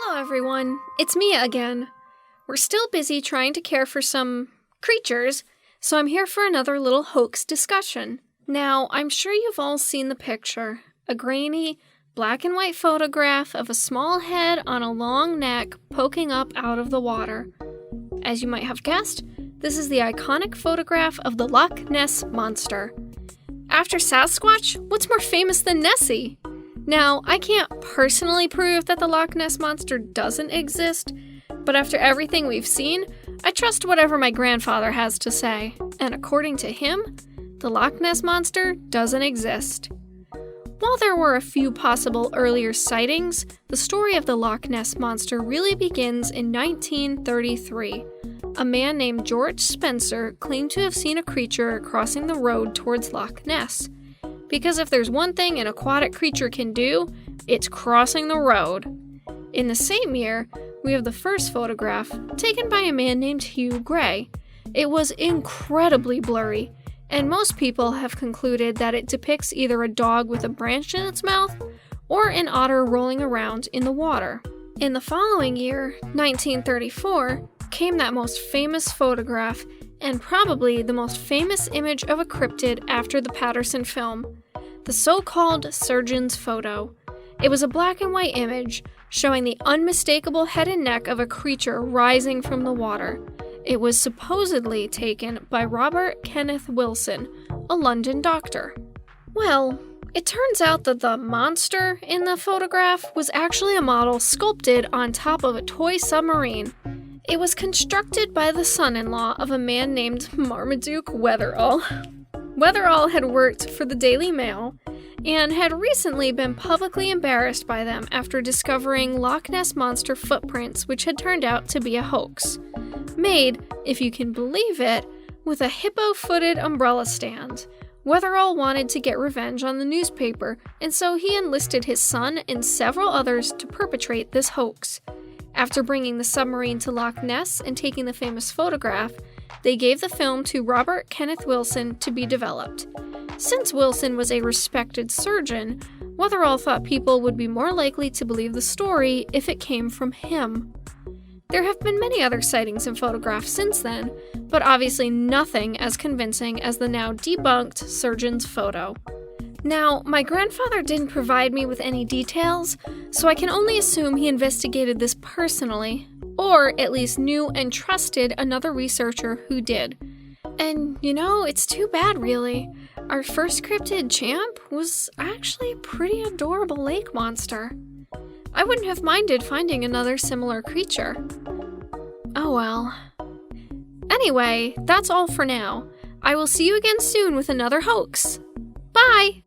Hello everyone, it's Mia again. We're still busy trying to care for some creatures, so I'm here for another little hoax discussion. Now, I'm sure you've all seen the picture, a grainy, black and white photograph of a small head on a long neck poking up out of the water. As you might have guessed, this is the iconic photograph of the Loch Ness Monster. After Sasquatch, what's more famous than Nessie? Now, I can't personally prove that the Loch Ness Monster doesn't exist, but after everything we've seen, I trust whatever my grandfather has to say, and according to him, the Loch Ness Monster doesn't exist. While there were a few possible earlier sightings, the story of the Loch Ness Monster really begins in 1933. A man named George Spencer claimed to have seen a creature crossing the road towards Loch Ness. Because if there's one thing an aquatic creature can do, it's crossing the road. In the same year, we have the first photograph, taken by a man named Hugh Gray. It was incredibly blurry, and most people have concluded that it depicts either a dog with a branch in its mouth or an otter rolling around in the water. In the following year, 1934, came that most famous photograph, and probably the most famous image of a cryptid after the Patterson film, the so-called surgeon's photo. It was a black and white image showing the unmistakable head and neck of a creature rising from the water. It was supposedly taken by Robert Kenneth Wilson, a London doctor. Well, it turns out that the monster in the photograph was actually a model sculpted on top of a toy submarine. It was constructed by the son-in-law of a man named Marmaduke Wetherall. Wetherall had worked for the Daily Mail and had recently been publicly embarrassed by them after discovering Loch Ness Monster footprints, which had turned out to be a hoax. Made, if you can believe it, with a hippo-footed umbrella stand. Wetherall wanted to get revenge on the newspaper, and so he enlisted his son and several others to perpetrate this hoax. After bringing the submarine to Loch Ness and taking the famous photograph, they gave the film to Robert Kenneth Wilson to be developed. Since Wilson was a respected surgeon, Wetherall thought people would be more likely to believe the story if it came from him. There have been many other sightings and photographs since then, but obviously nothing as convincing as the now debunked surgeon's photo. Now, my grandfather didn't provide me with any details, so I can only assume he investigated this personally, or at least knew and trusted another researcher who did. And, it's too bad, really. Our first cryptid champ was actually a pretty adorable lake monster. I wouldn't have minded finding another similar creature. Oh well. Anyway, that's all for now. I will see you again soon with another hoax. Bye!